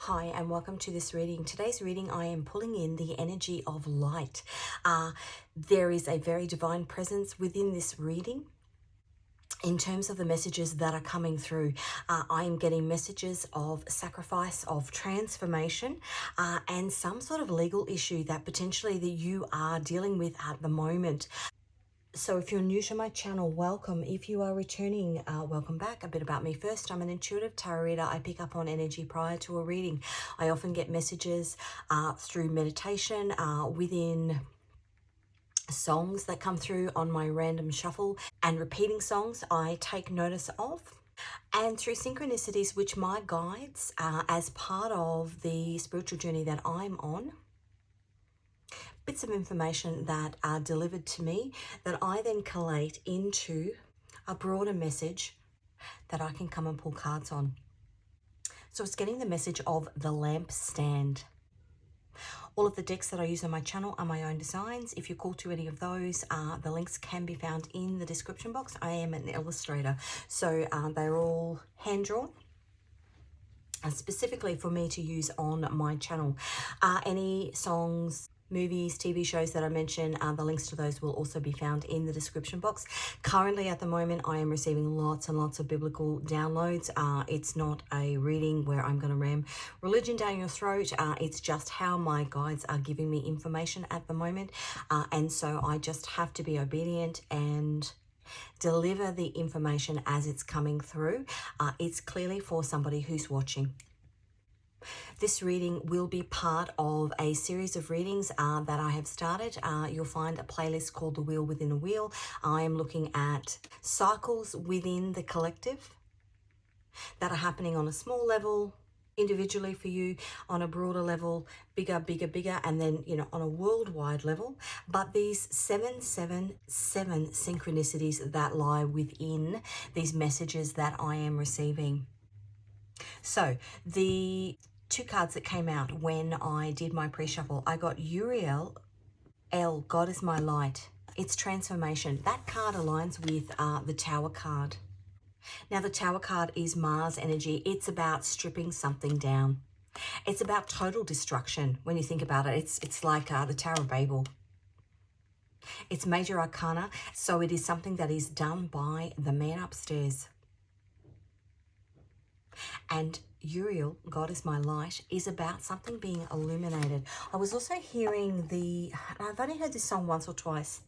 Hi and welcome to this reading. Today's reading I am pulling in the energy of light. There is a very divine presence within this reading. In terms of the messages that are coming through, I am getting messages of sacrifice, of transformation, and some sort of legal issue that potentially that you are dealing with at the moment. So if you're new to my channel, welcome. If you are returning, welcome back. A bit about me first. I'm an intuitive tarot reader. I pick up on energy prior to a reading. I often get messages through meditation, within songs that come through on my random shuffle, and repeating songs I take notice of. And through synchronicities, which my guides, as part of the spiritual journey that I'm on, bits of information that are delivered to me that I then collate into a broader message that I can come and pull cards on. So it's getting the message of the lampstand. All of the decks that I use on my channel are my own designs. If you're called to any of those, the links can be found in the description box. I am an illustrator, so they're all hand-drawn. Specifically for me to use on my channel. Any songs, movies, TV shows that I mention, the links to those will also be found in the description box. Currently at the moment, I am receiving lots and lots of biblical downloads. It's not a reading where I'm going to ram religion down your throat. It's just how my guides are giving me information at the moment. And so I just have to be obedient and deliver the information as it's coming through. It's clearly for somebody who's watching. This reading will be part of a series of readings that I have started. You'll find a playlist called The Wheel Within a Wheel. I am looking at cycles within the collective that are happening on a small level, individually for you, on a broader level, bigger, and then, on a worldwide level. But these 777 synchronicities that lie within these messages that I am receiving. So the two cards that came out when I did my pre-shuffle, I got Uriel, L, God is my light. It's transformation. That card aligns with the Tower card. Now, the Tower card is Mars energy. It's about stripping something down. It's about total destruction. When you think about it, it's like the Tower of Babel. It's major arcana, so it is something that is done by the man upstairs. And Uriel, God is my light, is about something being illuminated. I was also hearing I've only heard this song once or twice.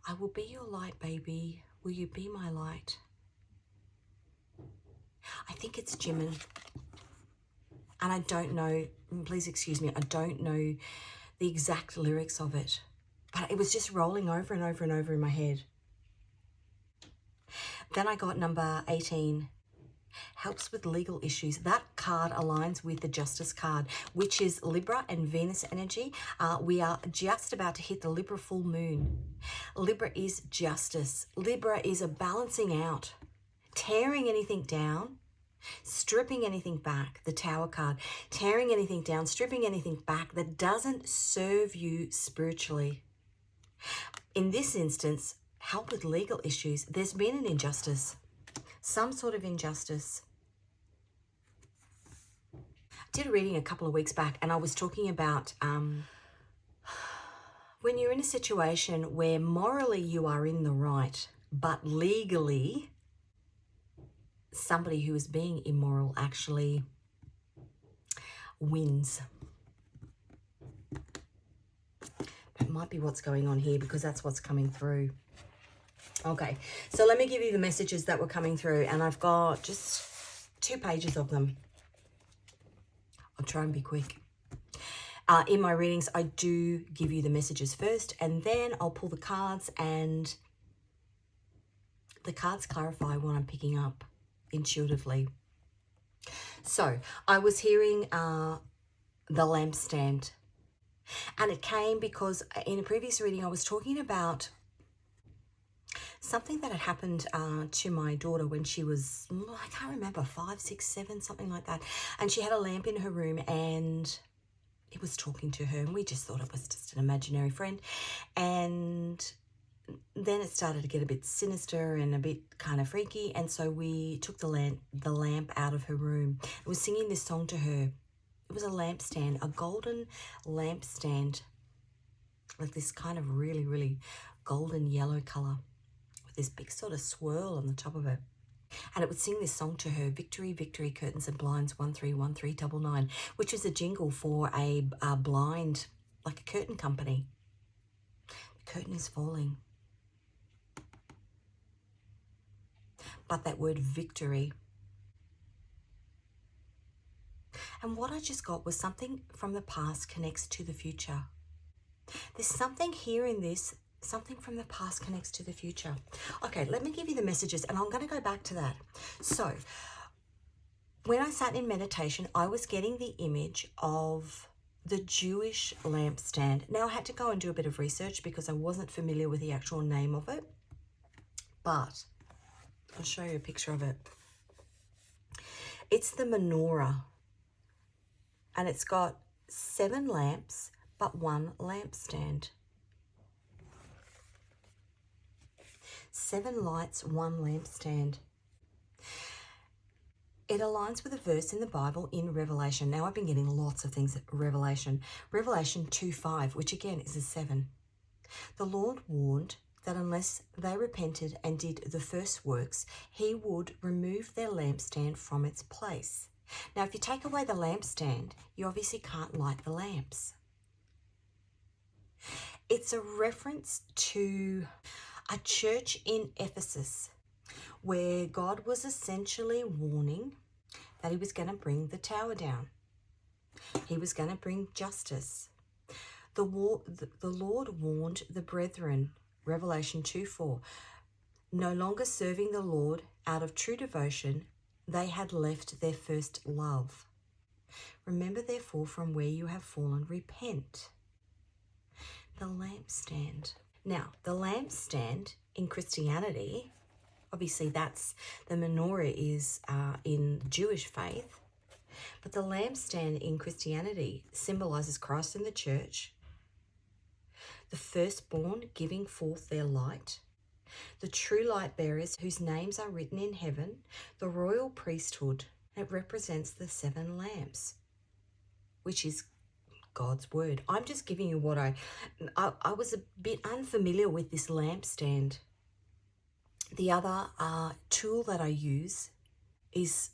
I will be your light, baby. Will you be my light? I think it's Jimin. And I don't know, please excuse me, I don't know the exact lyrics of it. But it was just rolling over and over and over in my head. Then I got number 18. Helps with legal issues. That card aligns with the Justice card, which is Libra and Venus energy. We are just about to hit the Libra full moon. Libra is justice. Libra is a balancing out, tearing anything down, stripping anything back. The Tower card, tearing anything down, stripping anything back that doesn't serve you spiritually. In this instance, help with legal issues. There's been an injustice. Some sort of injustice. I did a reading a couple of weeks back and I was talking about when you're in a situation where morally you are in the right, but legally somebody who is being immoral actually wins. That might be what's going on here because that's what's coming through. Okay, so let me give you the messages that were coming through, and I've got just 2 pages of them. I'll try and be quick. In my readings, I do give you the messages first, and then I'll pull the cards, and the cards clarify what I'm picking up intuitively. So I was hearing the lampstand, and it came because in a previous reading I was talking about something that had happened to my daughter when she was, I can't remember, 5, 6, 7, something like that. And she had a lamp in her room and it was talking to her, and we just thought it was just an imaginary friend. And then it started to get a bit sinister and a bit kind of freaky, and so we took the lamp out of her room. I was singing this song to her. It was a lampstand, a golden lampstand, like this kind of really, really golden yellow colour with this big sort of swirl on the top of it. And it would sing this song to her, Victory, Victory, Curtains and Blinds, 131399, which is a jingle for a blind, like a curtain company. The curtain is falling. But that word victory. And what I just got was something from the past connects to the future. There's something here in this, something from the past connects to the future. Okay, let me give you the messages, and I'm going to go back to that. So, when I sat in meditation, I was getting the image of the Jewish lampstand. Now, I had to go and do a bit of research because I wasn't familiar with the actual name of it, but I'll show you a picture of it. It's the menorah, and it's got 7 lamps, but 1 lampstand. 7 lights, 1 lampstand. It aligns with a verse in the Bible in Revelation. Now, I've been getting lots of things at Revelation. Revelation 2:5, which again is a 7. The Lord warned that unless they repented and did the first works, he would remove their lampstand from its place. Now, if you take away the lampstand, you obviously can't light the lamps. It's a reference to a church in Ephesus where God was essentially warning that he was going to bring the tower down. He was going to bring justice. The Lord warned the brethren, Revelation 2:4, no longer serving the Lord out of true devotion, they had left their first love. Remember, therefore, from where you have fallen, repent. The lampstand. Now, the lampstand in Christianity, obviously that's, the menorah is in Jewish faith, but the lampstand in Christianity symbolizes Christ in the church, the firstborn giving forth their light, the true light bearers whose names are written in heaven, the royal priesthood. It represents the 7 lamps, which is God's word. I'm just giving you what I was a bit unfamiliar with this lampstand. The other tool that I use is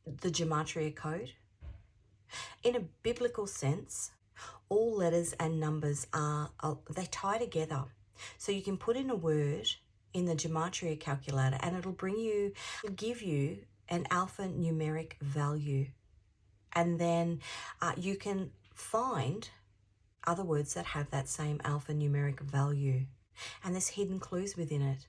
the Gematria code. In a biblical sense, all letters and numbers they tie together. So you can put in a word in the Gematria calculator and it'll give you an alphanumeric value. And then you can find other words that have that same alphanumeric value. And there's hidden clues within it.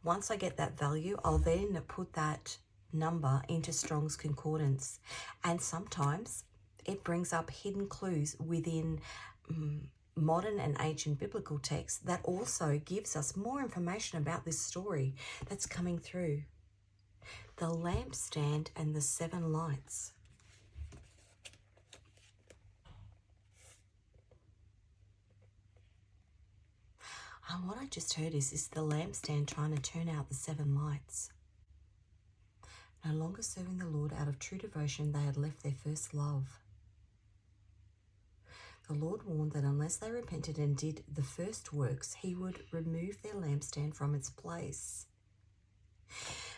Once I get that value, I'll then put that number into Strong's Concordance. And sometimes it brings up hidden clues within modern and ancient biblical texts that also gives us more information about this story that's coming through. The lampstand and the 7 lights. What I just heard is the lampstand trying to turn out the 7 lights. No longer serving the Lord out of true devotion, they had left their first love. The Lord warned that unless they repented and did the first works, he would remove their lampstand from its place.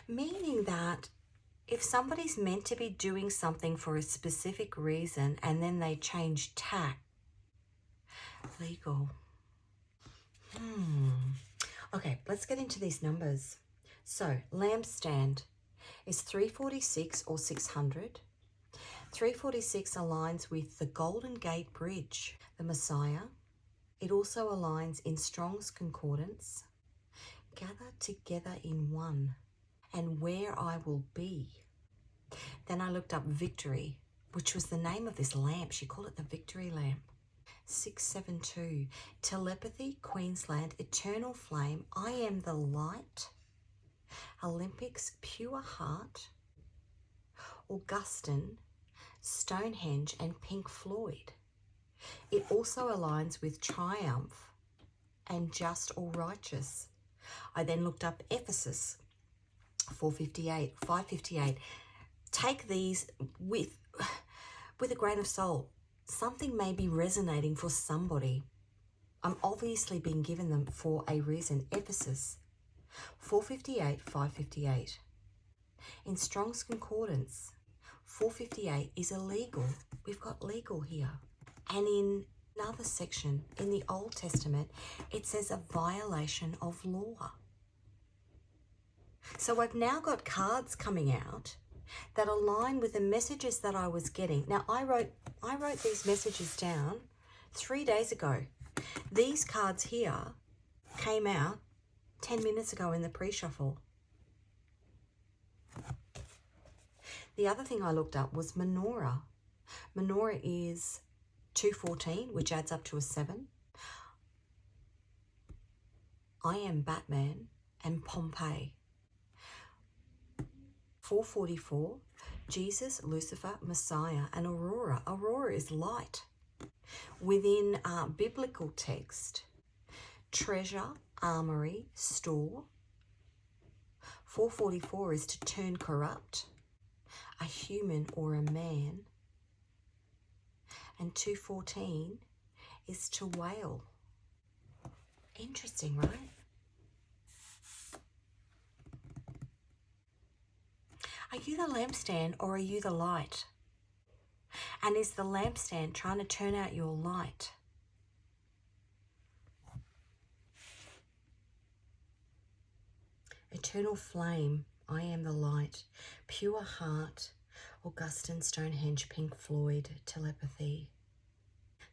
Meaning that if somebody's meant to be doing something for a specific reason and then they change tack, legal. Okay, let's get into these numbers. So, lampstand is 346 or 600. 346 aligns with the Golden Gate Bridge, the Messiah. It also aligns in Strong's Concordance, gather together in one, and where I will be. Then I looked up victory, which was the name of this lamp. She called it the victory lamp. 672, telepathy, Queensland, eternal flame, I am the light, Olympics, pure heart, Augustine, Stonehenge, and Pink Floyd. It also aligns with triumph and just or righteous. I then looked up Ephesus, 458, 558. Take these with a grain of salt. Something may be resonating for somebody. I'm obviously being given them for a reason. Ephesus, 458, 558. In Strong's Concordance, 458 is illegal. We've got legal here. And in another section in the Old Testament, it says a violation of law. So I've now got cards coming out that align with the messages that I was getting. Now I wrote these messages down 3 days ago. These cards here came out 10 minutes ago in the pre-shuffle. The other thing I looked up was menorah. Menorah is 214, which adds up to a 7. I am Batman and Pompeii. 444, Jesus, Lucifer, Messiah, and Aurora. Aurora is light. Within biblical text, treasure, armory, store. 444 is to turn corrupt, a human or a man. And 214 is to wail. Interesting, right? Are you the lampstand or are you the light? And is the lampstand trying to turn out your light? Eternal flame, I am the light. Pure heart, Augustine, Stonehenge, Pink Floyd, telepathy.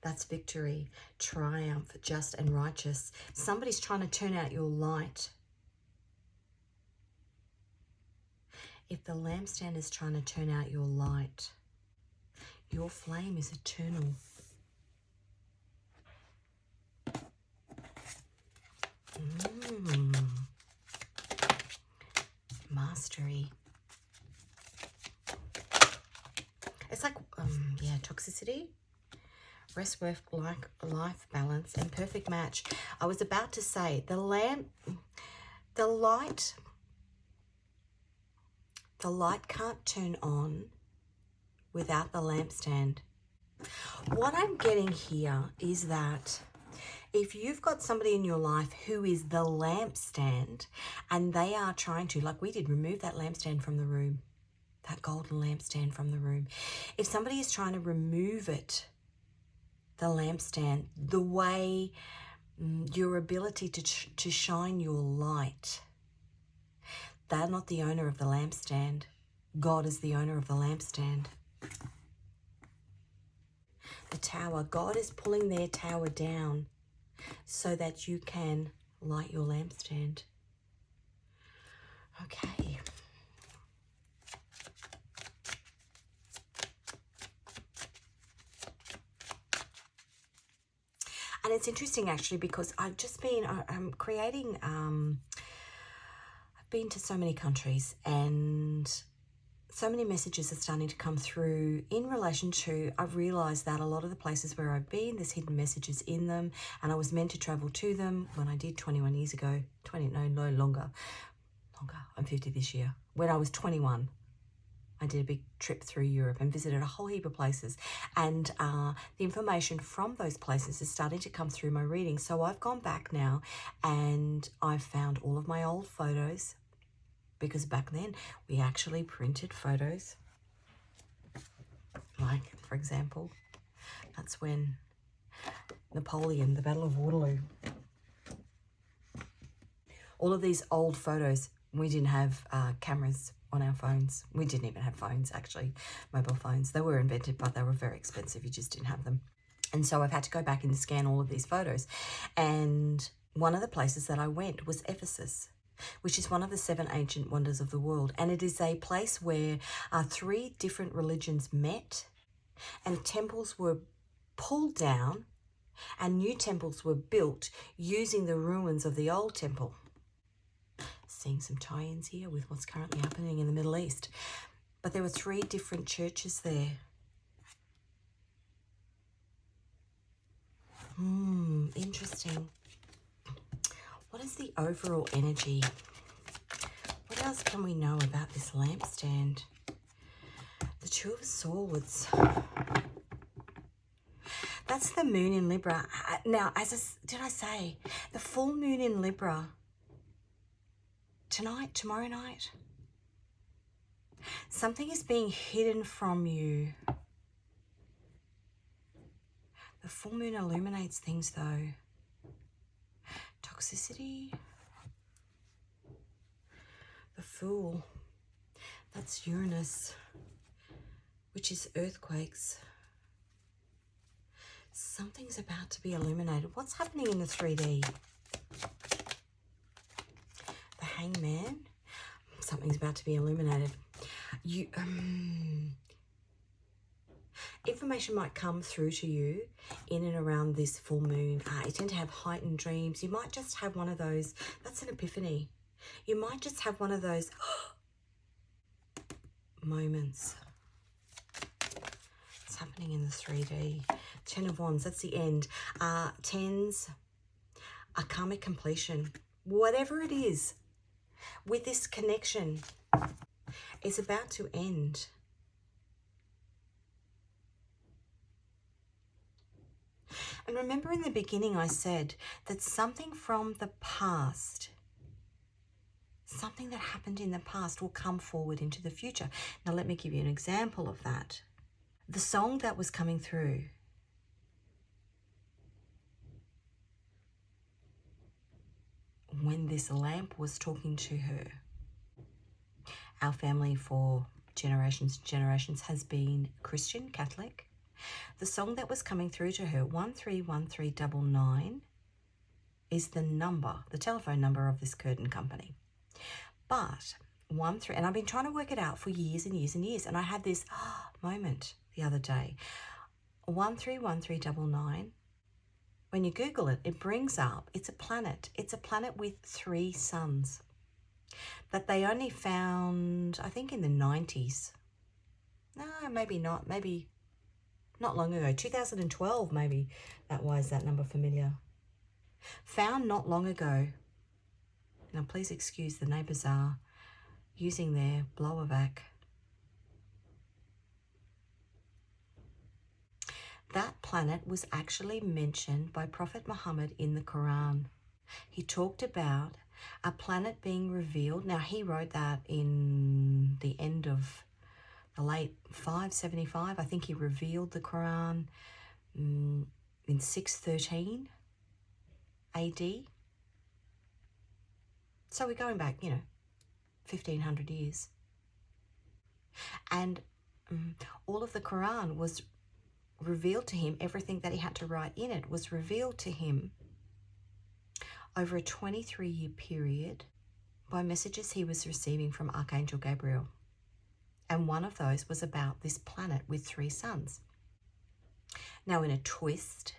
That's victory, triumph, just and righteous. Somebody's trying to turn out your light. If the lampstand is trying to turn out your light, your flame is eternal. Mastery. It's like, toxicity, rest, work, life balance, and perfect match. I was about to say, the light can't turn on without the lampstand. What I'm getting here is that if you've got somebody in your life who is the lampstand and they are trying to, like we did, remove that lampstand from the room, that golden lampstand from the room. If somebody is trying to remove it, the lampstand, the way, your ability to shine your light, they're not the owner of the lampstand. God is the owner of the lampstand. The tower, God is pulling their tower down so that you can light your lampstand. Okay. And it's interesting actually because I'm creating, I've been to so many countries and so many messages are starting to come through in relation to, I've realised that a lot of the places where I've been, there's hidden messages in them and I was meant to travel to them when I did 21 years ago, longer, I'm 50 this year. When I was 21, I did a big trip through Europe and visited a whole heap of places. And the information from those places is starting to come through my reading. So I've gone back now and I've found all of my old photos because back then we actually printed photos. Like, for example, that's when Napoleon, the Battle of Waterloo. All of these old photos, we didn't have cameras on our phones. We didn't even have phones, actually, mobile phones. They were invented, but they were very expensive. You just didn't have them. And so I've had to go back and scan all of these photos. And one of the places that I went was Ephesus, which is one of the 7 ancient wonders of the world. And it is a place where 3 different religions met and temples were pulled down and new temples were built using the ruins of the old temple. Seeing some tie-ins here with what's currently happening in the Middle East. But there were 3 different churches there. Interesting. What is the overall energy? What else can we know about this lampstand? The Two of Swords. That's the moon in Libra. Now, did I say the full moon in Libra tonight, tomorrow night? Something is being hidden from you. The full moon illuminates things though. Toxicity. The Fool. That's Uranus, which is earthquakes. Something's about to be illuminated. What's happening in the 3D? The Hangman. Something's about to be illuminated. Information might come through to you in and around this full moon. You tend to have heightened dreams. You might just have one of those. That's an epiphany. You might just have one of those moments. It's happening in the 3D. Ten of Wands, that's the end. Tens, a karmic completion. Whatever it is with this connection is about to end. And remember in the beginning I said that something from the past, something that happened in the past will come forward into the future. Now let me give you an example of that. The song that was coming through, when this lamp was talking to her, our family for generations and generations has been Christian, Catholic. The song that was coming through to her, 131399, is the number, the telephone number of this curtain company. But 13, and I've been trying to work it out for years and years and years, and I had this moment the other day. 131399, when you Google it, it brings up, it's a planet. It's a planet with 3 suns that they only found, I think, in the 90s. No, maybe not. Maybe not long ago. 2012, maybe. Why is that number familiar? Found not long ago. Now, please excuse, the neighbours are using their blower vac. That planet was actually mentioned by Prophet Muhammad in the Quran. He talked about a planet being revealed. Now, he wrote that in the end of the late 575. I think he revealed the Quran in 613 AD. So we're going back, 1,500 years. And all of the Quran was revealed to him. Everything that he had to write in it was revealed to him over a 23-year period by messages he was receiving from Archangel Gabriel. And one of those was about this planet with 3 suns. Now, in a twist,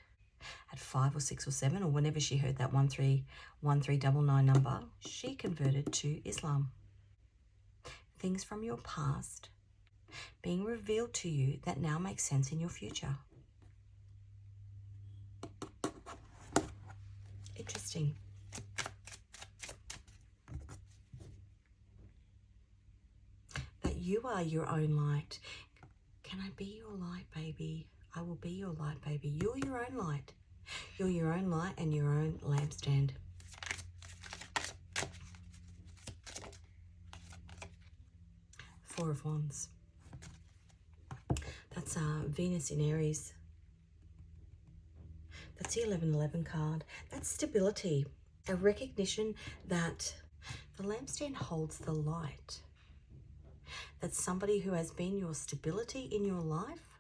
at 5 or 6 or 7, or whenever she heard that 1399 number, she converted to Islam. Things from your past being revealed to you that now make sense in your future. Interesting. That you are your own light. Can I be your light, baby? I will be your light, baby. You're your own light. You're your own light and your own lampstand. Four of Wands. That's Venus in Aries. That's the 1111 card. That's stability. A recognition that the lampstand holds the light. That somebody who has been your stability in your life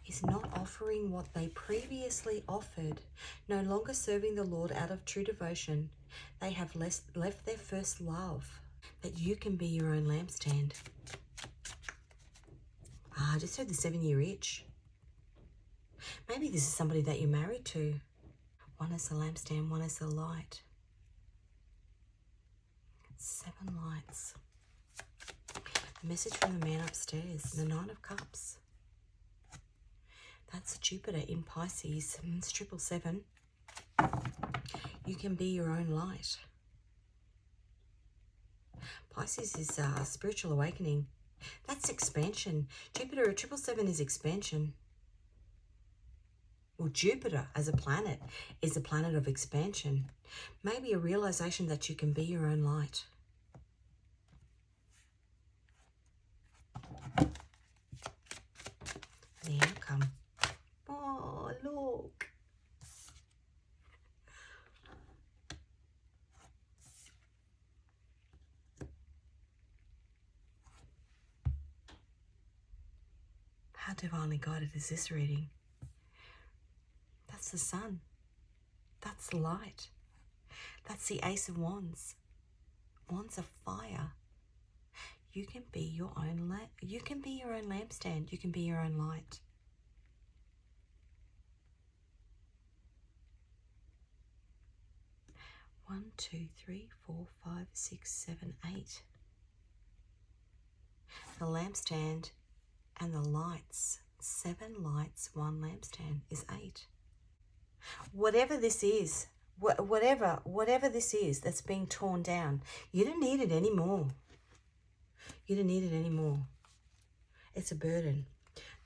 is not offering what they previously offered, no longer serving the Lord out of true devotion. They have left their first love. That you can be your own lampstand. I just heard the 7-year itch. Maybe this is somebody that you're married to. One is the lampstand, one is the light. 7 lights. A message from the man upstairs, the 9 of Cups. That's Jupiter in Pisces. It's 777. You can be your own light. Pisces is spiritual awakening. That's expansion. Jupiter at 777 is expansion. Well, Jupiter as a planet is a planet of expansion. Maybe a realization that you can be your own light. The outcome. Oh, look. How divinely guided is this reading? That's the sun. That's the light. That's the Ace of Wands. Wands of fire. You can be your own you can be your own lampstand. You can be your own light. One, two, three, four, five, six, seven, eight. The lampstand and the lights. 7 lights, 1 lampstand is 8. Whatever this is, whatever this is that's being torn down, you don't need it anymore. You don't need it anymore. It's a burden.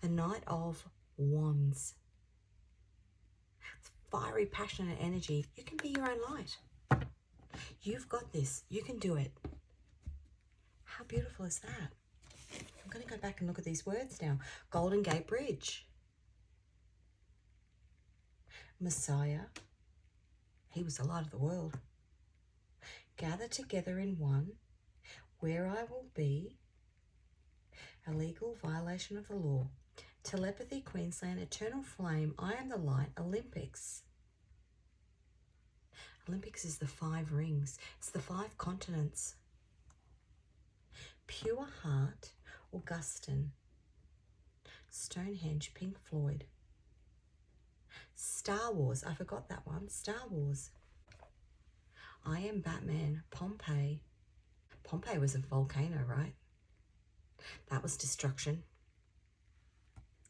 The Knight of Wands. Fiery, passionate energy. You can be your own light. You've got this. You can do it. How beautiful is that? I'm going to go back and look at these words now. Golden Gate Bridge. Messiah. He was the light of the world. Gather together in one, where I will be. A legal violation of the law. Telepathy, Queensland, Eternal Flame, I am the light, Olympics. Olympics is the 5 rings. It's the 5 continents. Pure Heart, Augustine. Stonehenge, Pink Floyd. Star Wars, I forgot that one. Star Wars. I am Batman, Pompeii. Pompeii was a volcano, right? That was destruction.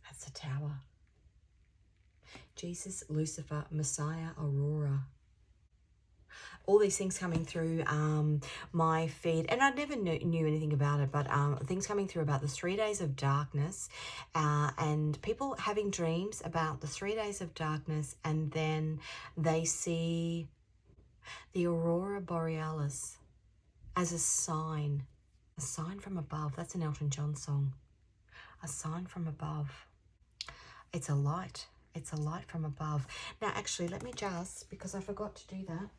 That's the tower. Jesus, Lucifer, Messiah, Aurora. All these things coming through my feed, and I never knew anything about it, but things coming through about the 3 days of darkness, and people having dreams about the 3 days of darkness, and then they see the Aurora Borealis as a sign from above. That's an Elton John song. A sign from above. It's a light. It's a light from above. Now, actually, let me just, because I forgot to do that.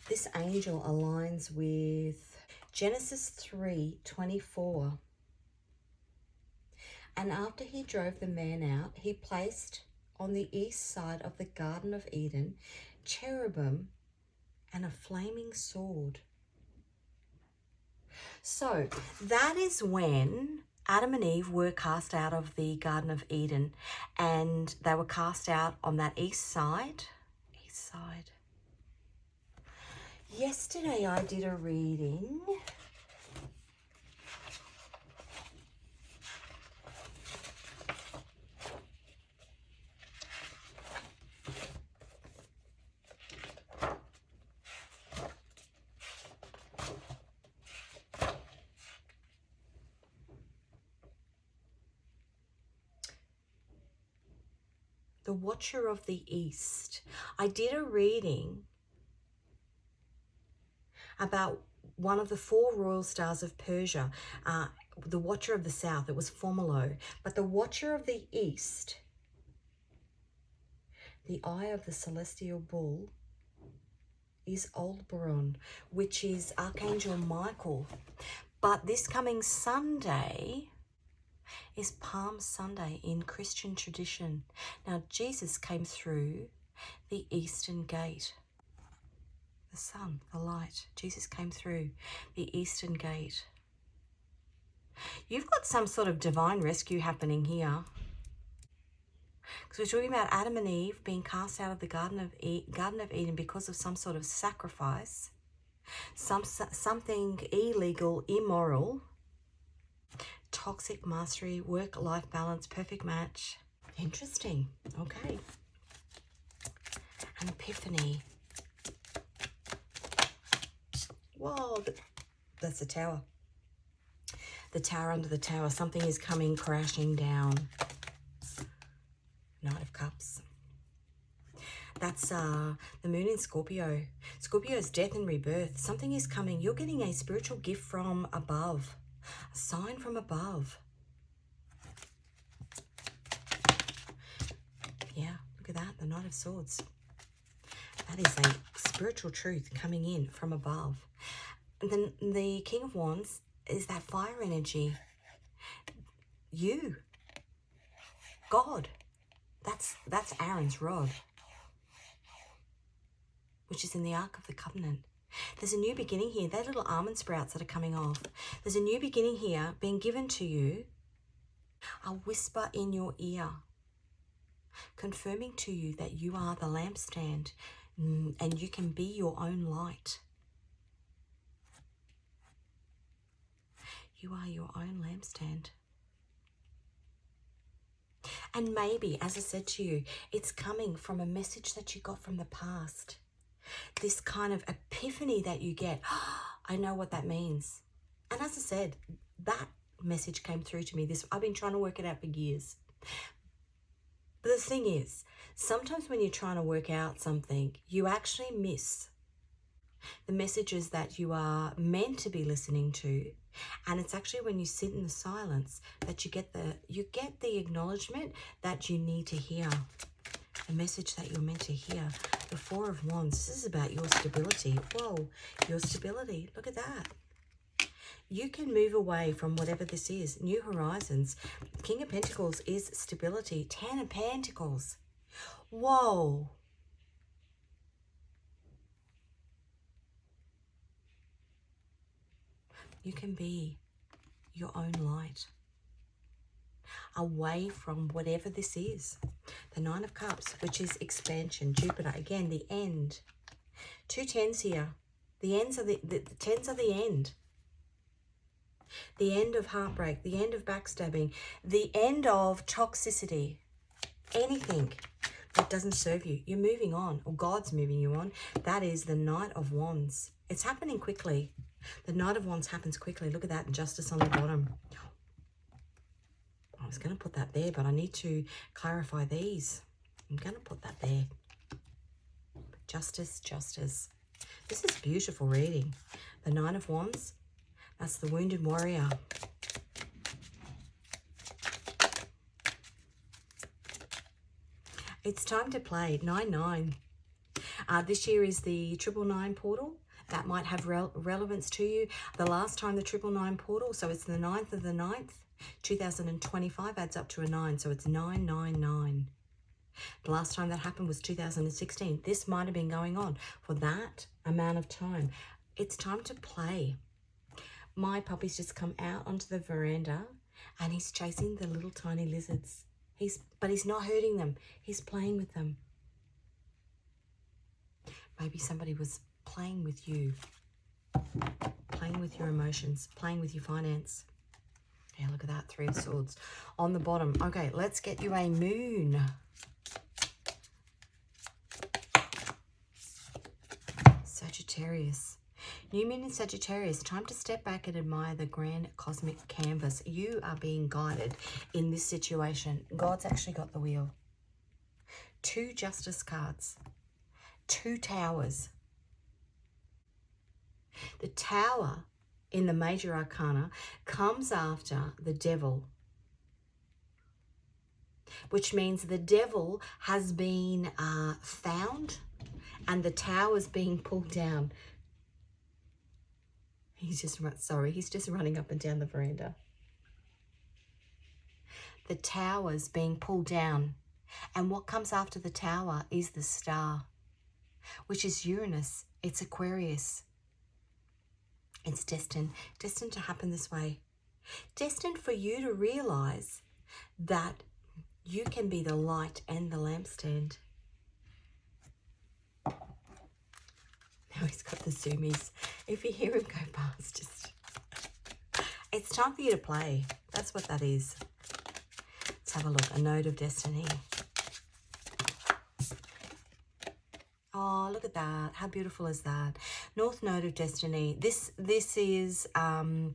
This angel aligns with Genesis 3:24. And after he drove the man out, he placed on the east side of the Garden of Eden cherubim and a flaming sword. So that is when Adam and Eve were cast out of the Garden of Eden, and they were cast out on that east side. Yesterday I did a reading The Watcher of the East. I did a reading about one of the 4 royal stars of Persia, the Watcher of the South. It was Formalo. But the Watcher of the East, the Eye of the Celestial Bull, is Aldebaran, which is Archangel Michael. But this coming Sunday is Palm Sunday in Christian tradition. Now, Jesus came through the Eastern Gate. The sun, the light. Jesus came through the Eastern Gate. You've got some sort of divine rescue happening here. Because we're talking about Adam and Eve being cast out of the Garden of Eden because of some sort of sacrifice. Something illegal, immoral. Toxic mastery, work-life balance, perfect match. Interesting. Okay. An epiphany. Whoa, that's the Tower. The Tower under the Tower. Something is coming crashing down. Knight of Cups. That's the moon in Scorpio. Scorpio is death and rebirth. Something is coming. You're getting a spiritual gift from above. A sign from above. Yeah, look at that. The Knight of Swords. That is a spiritual truth coming in from above. And then the King of Wands is that fire energy. You. God. That's Aaron's rod, which is in the Ark of the Covenant. There's a new beginning here. They're little almond sprouts that are coming off. There's a new beginning here being given to you. A whisper in your ear, confirming to you that you are the lampstand and you can be your own light. You are your own lampstand. And maybe, as I said to you, it's coming from a message that you got from the past. This kind of epiphany that you get. I know what that means. And as I said, that message came through to me. I've been trying to work it out for years. But the thing is, sometimes when you're trying to work out something, you actually miss the messages that you are meant to be listening to. And it's actually when you sit in the silence that you get the acknowledgement that you need to hear. The message that you're meant to hear. The Four of Wands. This is about your stability. Whoa, your stability. Look at that. You can move away from whatever this is. New horizons. King of Pentacles is stability. Ten of Pentacles. Whoa. You can be your own light. Away from whatever this is. The Nine of Cups, which is expansion. Jupiter, again, the end. Two tens here. The ends are the tens are the end. The end of heartbreak, the end of backstabbing, the end of toxicity. Anything that doesn't serve you. You're moving on, or God's moving you on. That is the Knight of Wands. It's happening quickly. The Knight of Wands happens quickly. Look at that, Justice on the bottom. I was going to put that there, but I need to clarify these. I'm going to put that there. Justice, Justice. This is beautiful reading. The Nine of Wands, that's the wounded warrior. It's time to play. 9-9. This year is the 999 portal. That might have relevance to you. The last time the 999 portal, so it's the 9th of the 9th, 2025 adds up to a 9, so it's 999. The last time that happened was 2016. This might have been going on for that amount of time. It's time to play. My puppy's just come out onto the veranda and he's chasing the little tiny lizards. But he's not hurting them. He's playing with them. Maybe somebody was playing with you, playing with your emotions, playing with your finance. Yeah, look at that, Three of Swords on the bottom. Okay, let's get you a moon. Sagittarius. New moon in Sagittarius. Time to step back and admire the grand cosmic canvas. You are being guided in this situation. God's actually got the wheel. 2 Justice cards. 2 Towers. The Tower in the Major Arcana comes after the Devil, which means the Devil has been found and the Tower's being pulled down. He's just running up and down the veranda. The Tower's being pulled down, and what comes after the Tower is the Star, which is Uranus. It's Aquarius. It's destined to happen this way. Destined for you to realize that you can be the light and the lampstand. Now he's got the zoomies. If you hear him go past, it's time for you to play. That's what that is. It's Let's have a look. A node of destiny. Oh, look at that. How beautiful is that? North node of destiny. This is about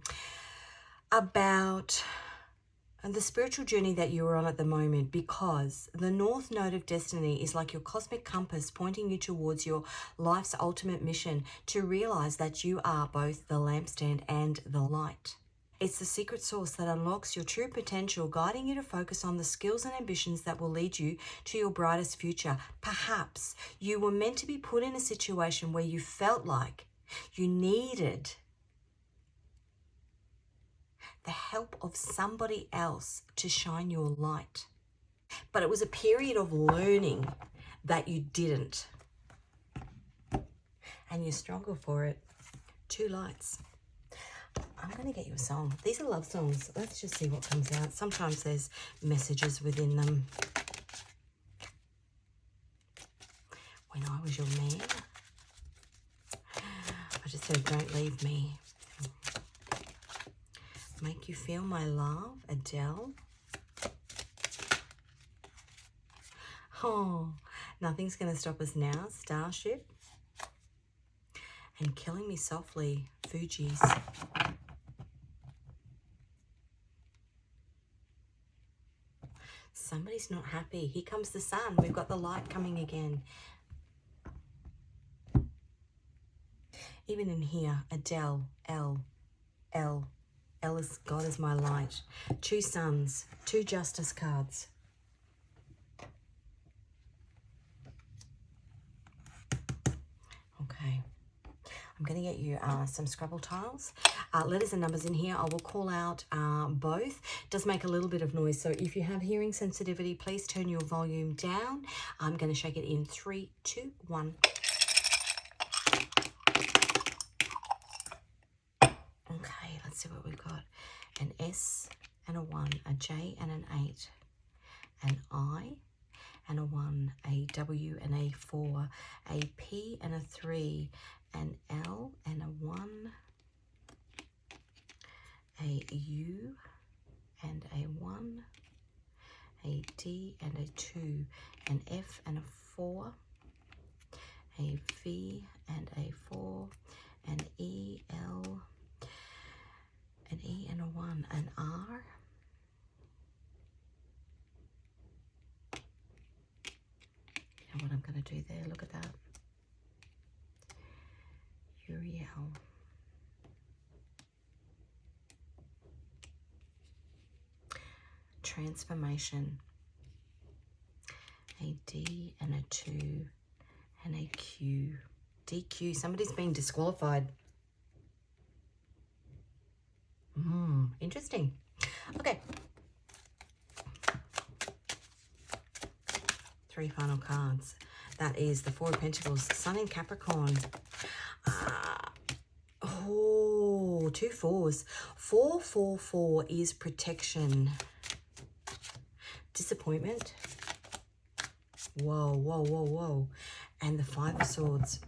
the spiritual journey that you're on at the moment, because the North node of destiny is like your cosmic compass pointing you towards your life's ultimate mission, to realize that you are both the lampstand and the light. It's the secret source that unlocks your true potential, guiding you to focus on the skills and ambitions that will lead you to your brightest future. Perhaps you were meant to be put in a situation where you felt like you needed the help of somebody else to shine your light. But it was a period of learning that you didn't. And you're stronger for it. 2 lights. I'm going to get you a song. These are love songs. Let's just see what comes out. Sometimes there's messages within them. When I was your man, I just said, don't leave me. Make you feel my love, Adele. Oh, nothing's going to stop us now, Starship. And Killing Me Softly, Fugees. Somebody's not happy. Here comes the sun. We've got the light coming again. Even in here, Adele, L. L is God is my light. 2 suns, 2 justice cards. Okay. I'm going to get you some Scrabble tiles. Letters and numbers in here. I will call out both. It does make a little bit of noise, so if you have hearing sensitivity, please turn your volume down. I'm going to shake it in 3, 2, 1. Okay, let's see what we've got. An S and a 1, a J and an 8, an I and a 1, a W and a 4, a P and a 3, an L and a 1, a U and a 1, a D and a 2, an F and a 4, a V and a 4, an E, L, an E and a 1, an R, and what I'm going to do there, look at that, Uriel, transformation, a D and a 2 and a Q, DQ, somebody's being disqualified. Interesting. Okay. 3 final cards. That is the 4 of Pentacles, Sun in Capricorn. Oh, 2 4s. 4, 4, 4 is protection. Disappointment. Whoa, whoa, whoa, whoa. And the 5 of Swords.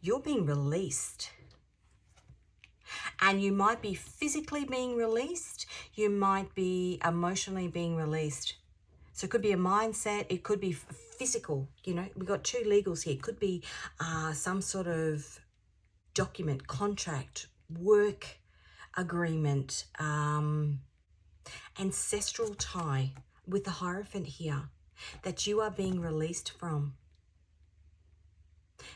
You're being released. And you might be physically being released. You might be emotionally being released. So it could be a mindset. It could be physical. You know, we've got 2 legals here. It could be some sort of document, contract, work agreement, ancestral tie with the Hierophant here that you are being released from.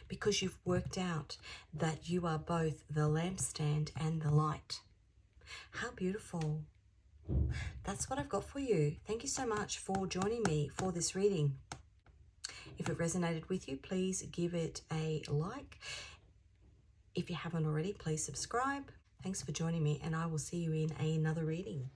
Because you've worked out that you are both the lampstand and the light. How beautiful. That's what I've got for you. Thank you so much for joining me for this reading. If it resonated with you, please give it a like. If you haven't already, please subscribe. Thanks for joining me, and I will see you in another reading.